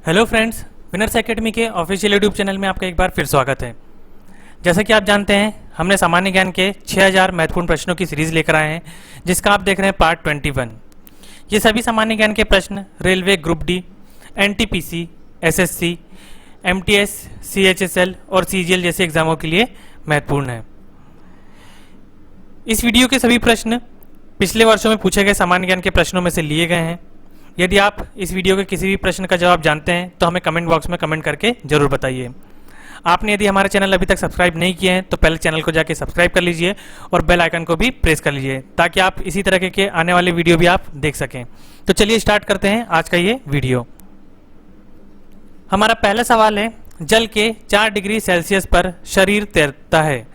Hello friends, winners academy के official YouTube channel में आपका एक बार फिर स्वागत है। जैसा कि आप जानते हैं, हमने सामान्य ज्ञान के 6000 महत्वपूर्ण प्रश्नों की सीरीज लेकर आए हैं, जिसका आप देख रहे हैं पार्ट 21। ये सभी सामान्य ज्ञान के प्रश्न railway group D, NTPC, SSC, MTS, CHSL और सीजीएल जैसे एग्जामों के लिए महत्वपूर्ण है। इस वीडियो के सभी प्रश्न पिछले वर्षों में पूछे गए सामान्य ज्ञान के प्रश्नों में से लिए गए हैं। यदि आप इस वीडियो के किसी भी प्रश्न का जवाब जानते हैं तो हमें कमेंट बॉक्स में कमेंट करके जरूर बताइए। आपने यदि हमारे चैनल अभी तक सब्सक्राइब नहीं किए हैं तो पहले चैनल को जाके सब्सक्राइब कर लीजिए और बेल आइकन को भी प्रेस कर लीजिए ताकि आप इसी तरह के आने वाले वीडियो भी आप देख सकें। तो चलिए स्टार्ट करते हैं आज का ये वीडियो। हमारा पहला सवाल है, जल के 4 डिग्री सेल्सियस पर शरीर तैरता है,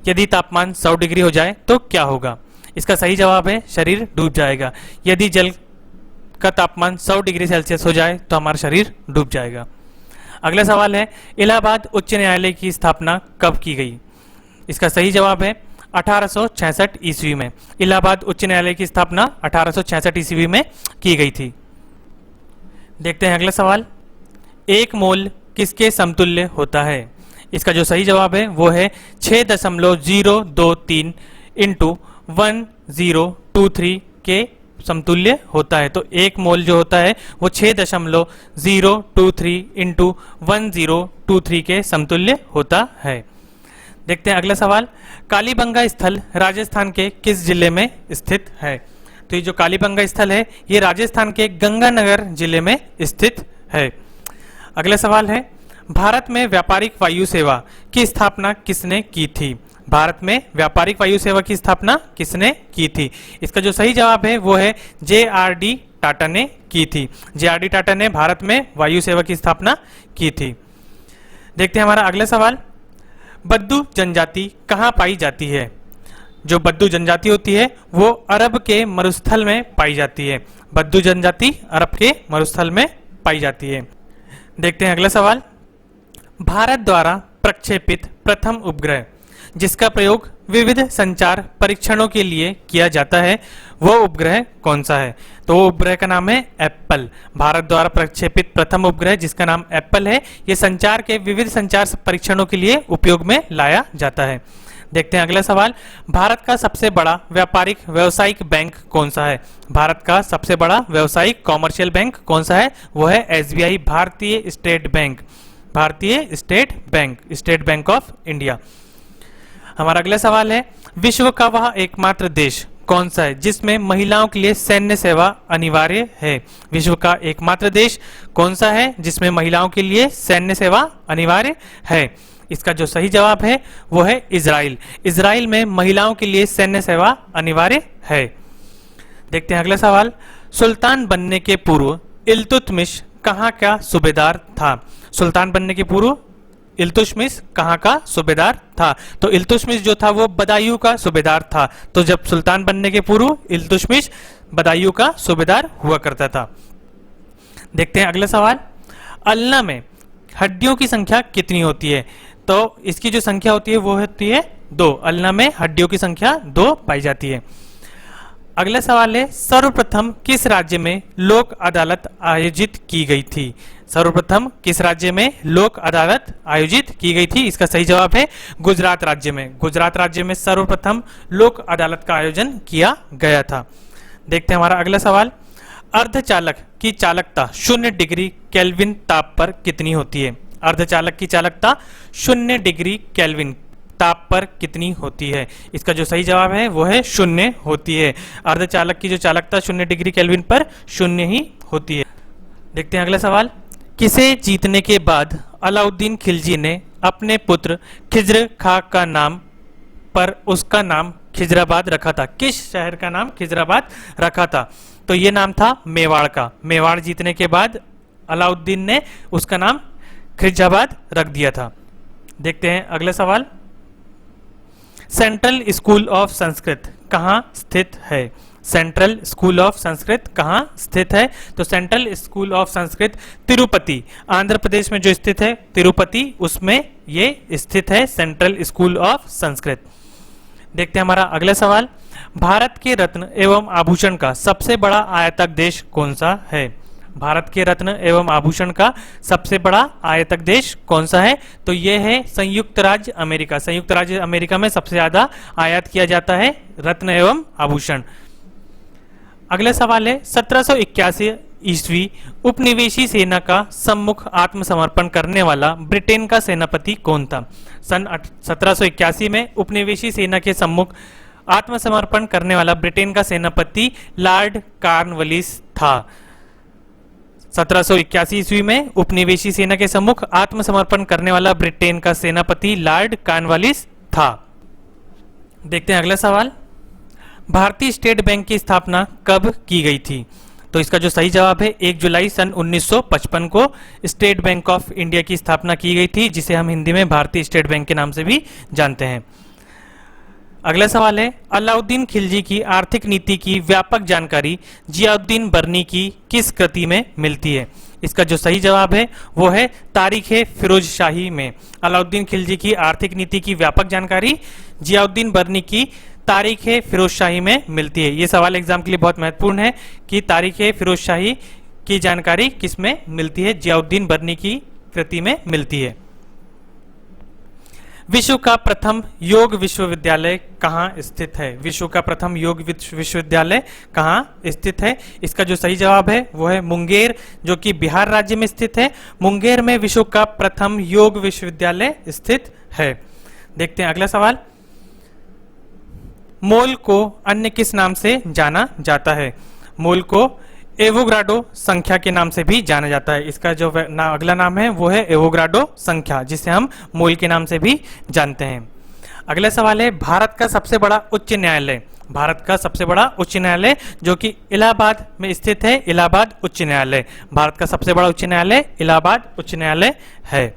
यदि तापमान 100 डिग्री हो जाए तो क्या होगा? इसका सही जवाब है शरीर डूब जाएगा। यदि जल का तापमान 100 डिग्री सेल्सियस हो जाए तो हमारा शरीर डूब जाएगा। अगला सवाल है, इलाहाबाद उच्च न्यायालय की स्थापना कब की गई? इसका सही जवाब है 1866 ईस्वी में। इलाहाबाद उच्च न्यायालय की स्थापना 1866 ईस्वी में की गई थी। देखते हैं अगला सवाल, एक मोल किसके समतुल्य होता है? इसका जो सही जवाब है वो है 6.023 इंटू 1023 के समतुल्य होता है। तो एक मोल जो होता है वो 6.023 इंटू 1023 के समतुल्य होता है। देखते हैं अगला सवाल, कालीबंगा स्थल राजस्थान के किस जिले में स्थित है? तो ये जो कालीबंगा स्थल है ये राजस्थान के गंगानगर जिले में स्थित है। अगला सवाल है, भारत में व्यापारिक वायु सेवा की स्थापना किसने की थी? भारत में व्यापारिक वायु सेवा की स्थापना किसने की थी? इसका जो सही जवाब है वो है JRD टाटा ने की थी। JRD टाटा ने भारत में वायु सेवा की स्थापना की थी। देखते हैं हमारा अगला सवाल, बद्दू जनजाति कहाँ पाई जाती है? जो बद्दू जनजाति होती है वो अरब के मरुस्थल में पाई जाती है। बद्दू जनजाति अरब के मरुस्थल में पाई जाती है। देखते हैं अगला सवाल, भारत द्वारा प्रक्षेपित प्रथम उपग्रह जिसका प्रयोग विविध संचार परीक्षणों के लिए किया जाता है वो उपग्रह कौन सा है? तो वो उपग्रह का नाम है एप्पल। भारत द्वारा प्रक्षेपित प्रथम उपग्रह जिसका नाम एप्पल है, ये संचार के विविध संचार परीक्षणों के लिए उपयोग में लाया जाता है। देखते हैं अगला सवाल, भारत का सबसे बड़ा व्यापारिक व्यावसायिक बैंक कौन सा है? भारत का सबसे बड़ा व्यावसायिक कॉमर्शियल बैंक कौन सा है? वो है SBI, भारतीय स्टेट बैंक। भारतीय state bank, state bank of India. हमारा अगला सवाल है, विश्व का वह एकमात्र देश कौन सा है जिसमें महिलाओं के लिए सैन्य सेवा अनिवार्य है? विश्व का एकमात्र देश कौन सा है जिसमें महिलाओं के लिए सैन्य सेवा अनिवार्य है? इसका जो सही जवाब है वो है इजराइल। इजराइल में महिलाओं के लिए सैन्य सेवा अनिवार्य है। देखते हैं अगला सवाल, सुल्तान बनने के पूर्व इल्तुतमिश कहाँ का सूबेदार था? सुल्तान बनने के पूर्व इल्तुतमिश कहाँ का सूबेदार था? तो इल्तुतमिश जो था वो बदायूं का सूबेदार था। तो जब सुल्तान बनने के पूर्व इल्तुतमिश बदायूं का सूबेदार हुआ करता था। देखते हैं अगला सवाल, अल्लाह में हड्डियों की संख्या कितनी होती है? तो इसकी जो संख्या होती है वो होती है 2। अल्लाह में हड्डियों की संख्या 2 पाई जाती है। अगला सवाल है, सर्वप्रथम किस राज्य में लोक अदालत आयोजित की गई थी? सर्वप्रथम किस राज्य में लोक अदालत आयोजित की गई थी? इसका सही जवाब है गुजरात राज्य में। गुजरात राज्य में सर्वप्रथम लोक अदालत का आयोजन किया गया था। देखते हैं हमारा अगला सवाल, अर्धचालक की चालकता 0 डिग्री केल्विन ताप पर कितनी होती है? अर्धचालक की चालकता 0 डिग्री केल्विन ताप पर कितनी होती है? इसका जो सही जवाब है वो है 0 होती है। अर्धचालक की जो चालकता 0 डिग्री केल्विन पर 0 ही होती है। देखते हैं अगला सवाल, किसे जीतने के बाद अलाउद्दीन खिलजी ने अपने पुत्र खिज्र खां का नाम पर उसका नाम खिजराबाद रखा था? किस शहर का नाम खिजराबाद रखा था? तो ये नाम था मेवाड़ का। मेवाड़ जीतने के बाद अलाउद्दीन ने उसका नाम खिजराबाद रख दिया था। देखते हैं अगला सवाल, सेंट्रल स्कूल ऑफ संस्कृत कहाँ स्थित है? सेंट्रल स्कूल ऑफ संस्कृत कहाँ स्थित है? तो central school of Sanskrit Tirupati, Andhra Pradesh में जो स्थित है तिरुपति, उसमें ये स्थित है सेंट्रल स्कूल ऑफ संस्कृत। देखते हैं हमारा अगला सवाल, भारत के रत्न एवं आभूषण का सबसे बड़ा आयातक देश कौन सा है? भारत के रत्न एवं आभूषण का सबसे बड़ा आयातक देश कौन सा है? तो ये है संयुक्त राज्य अमेरिका। संयुक्त राज्य अमेरिका में सबसे ज्यादा आयात किया जाता है रत्न एवं आभूषण। अगला सवाल है 1781 ईस्वी उपनिवेशी सेना का सम्मुख आत्मसमर्पण करने वाला ब्रिटेन का सेनापति कौन था? सन 1781 में उपनिवेशी सेना के सम्मुख आत्मसमर्पण करने वाला ब्रिटेन का सेनापति लॉर्ड कॉर्नवालिस था। 1781 ईस्वी में उपनिवेशी सेना के सम्मुख आत्मसमर्पण करने वाला ब्रिटेन का सेनापति लॉर्ड कॉर्नवालिस था। देखते हैं अगला सवाल, भारतीय स्टेट बैंक की स्थापना कब की गई थी? तो इसका जो सही जवाब है 1 जुलाई सन 1955 को स्टेट बैंक ऑफ इंडिया की स्थापना की गई थी, जिसे हम हिंदी में भारतीय स्टेट बैंक के नाम से भी जानते हैं। अगला सवाल है अलाउद्दीन खिलजी की आर्थिक नीति की व्यापक जानकारी जियाउद्दीन बर्नी की किस कृति में मिलती है? इसका जो सही जवाब है वो है तारीखे फिरोज शाही में। अलाउद्दीन खिलजी की आर्थिक नीति की व्यापक जानकारी जियाउद्दीन बर्नी की तारीखे फिरोज शाही में मिलती है। ये सवाल एग्जाम के लिए बहुत महत्वपूर्ण है कि तारीखे फिरोज शाही की जानकारी किस में मिलती है? जियाउद्दीन बर्नी की कृति में मिलती है। विश्व का प्रथम योग विश्वविद्यालय कहाँ स्थित है? विश्व का प्रथम योग विश्वविद्यालय कहाँ स्थित है? इसका जो सही जवाब है वो है मुंगेर, जो कि बिहार राज्य में स्थित है। मुंगेर में विश्व का प्रथम योग विश्वविद्यालय स्थित है। देखते हैं अगला सवाल, मोल को अन्य किस नाम से जाना जाता है? मोल को एवोग्राडो संख्या के नाम से भी जाना जाता है। इसका जो अगला नाम है वो है एवोग्राडो संख्या, जिसे हम मोल के नाम से भी जानते हैं। अगला सवाल है भारत का सबसे बड़ा उच्च न्यायालय। भारत का सबसे बड़ा उच्च न्यायालय जो कि इलाहाबाद में स्थित है, इलाहाबाद उच्च न्यायालय। भारत का सबसे बड़ा उच्च न्यायालय इलाहाबाद उच्च न्यायालय है।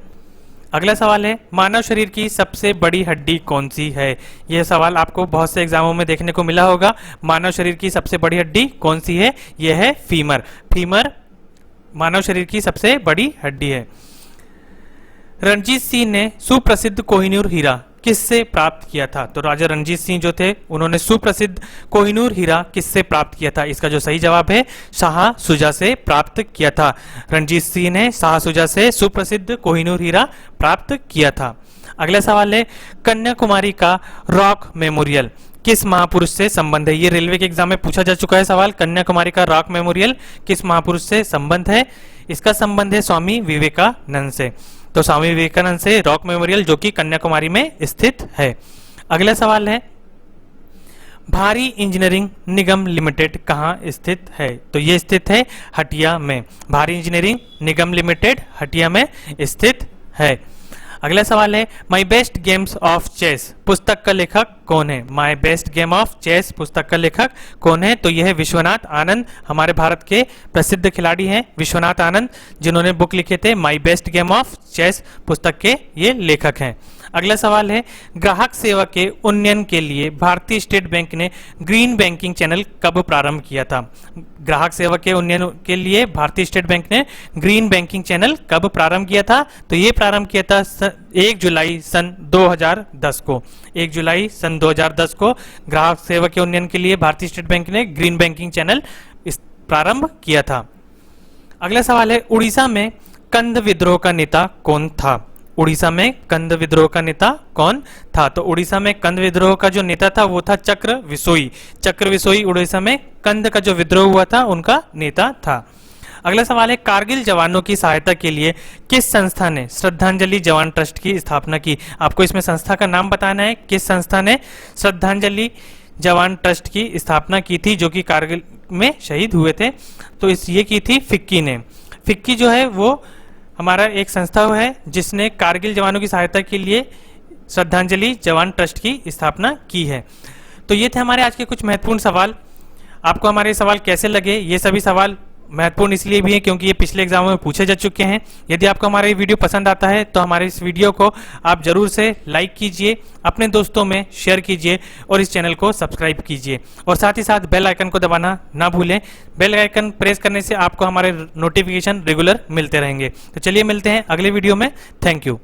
अगला सवाल है मानव शरीर की सबसे बड़ी हड्डी कौन सी है? यह सवाल आपको बहुत से एग्जामों में देखने को मिला होगा। मानव शरीर की सबसे बड़ी हड्डी कौन सी है? यह है फीमर। फीमर मानव शरीर की सबसे बड़ी हड्डी है। रणजीत सिंह ने सुप्रसिद्ध कोहिनूर हीरा किससे प्राप्त किया था? तो राजा रणजीत सिंह जो थे उन्होंने सुप्रसिद्ध कोहिनूर हीरा किससे प्राप्त किया था? इसका जो सही जवाब है शाह सुजा से प्राप्त किया था। रणजीत सिंह ने शाह सुजा से सुप्रसिद्ध कोहिनूर हीरा प्राप्त किया था। अगला सवाल है कन्याकुमारी का रॉक मेमोरियल किस महापुरुष से संबंध है? ये रेलवे के एग्जाम में पूछा जा चुका है सवाल। कन्याकुमारी का रॉक मेमोरियल किस महापुरुष से संबंध है? इसका संबंध है स्वामी विवेकानंद से। तो स्वामी विवेकानंद से रॉक मेमोरियल जो कि कन्याकुमारी में स्थित है। अगला सवाल है भारी इंजीनियरिंग निगम लिमिटेड कहाँ स्थित है? तो ये स्थित है हटिया में। भारी इंजीनियरिंग निगम लिमिटेड हटिया में स्थित है। अगला सवाल है my best games of chess पुस्तक का लेखक कौन है? My best game of chess पुस्तक का लेखक कौन है? तो यह है विश्वनाथ आनंद। हमारे भारत के प्रसिद्ध खिलाड़ी हैं विश्वनाथ आनंद, जिन्होंने बुक लिखे थे my best game of chess पुस्तक के ये लेखक हैं। अगला सवाल है ग्राहक सेवा के उन्नयन के लिए भारतीय स्टेट बैंक ने ग्रीन बैंकिंग चैनल कब प्रारंभ किया था? ग्राहक सेवा के उन्नयन के लिए भारतीय स्टेट बैंक ने ग्रीन बैंकिंग चैनल कब प्रारंभ किया था? तो ये प्रारंभ किया था 1 जुलाई सन 2010 को। 1 जुलाई सन 2010 को ग्राहक सेवा के उन्नयन के लिए भारतीय स्टेट बैंक ने ग्रीन बैंकिंग चैनल प्रारंभ किया था। अगला सवाल है उड़ीसा में कंद विद्रोह का नेता कौन था? उड़ीसा में कंद विद्रोह का नेता कौन था? तो उड़ीसा में कंद विद्रोह का जो नेता था वो था चक्र विसोई। चक्र विसोई उड़ीसा में कंद का जो विद्रोह हुआ था उनका नेता था। अगला सवाल है कारगिल जवानों की सहायता के लिए किस संस्था ने श्रद्धांजलि जवान ट्रस्ट की स्थापना की? आपको इसमें संस्था का नाम बताना है। किस संस्था ने श्रद्धांजलि जवान ट्रस्ट की स्थापना की थी जो कि कारगिल में शहीद हुए थे? तो ये की थी फिक्की ने। फिक्की जो है वो हमारा एक संस्था है जिसने कारगिल जवानों की सहायता के लिए श्रद्धांजलि जवान ट्रस्ट की स्थापना की है। तो ये थे हमारे आज के कुछ महत्वपूर्ण सवाल। आपको हमारे सवाल कैसे लगे? ये सभी सवाल महत्वपूर्ण इसलिए भी है क्योंकि ये पिछले एग्जामों में पूछे जा चुके हैं। यदि आपको हमारा ये वीडियो पसंद आता है तो हमारे इस वीडियो को आप जरूर से लाइक कीजिए, अपने दोस्तों में शेयर कीजिए और इस चैनल को सब्सक्राइब कीजिए और साथ ही साथ बेल आइकन को दबाना ना भूलें। बेल आइकन प्रेस करने से आपको हमारे नोटिफिकेशन रेगुलर मिलते रहेंगे। तो चलिए मिलते हैं अगले वीडियो में। Thank you.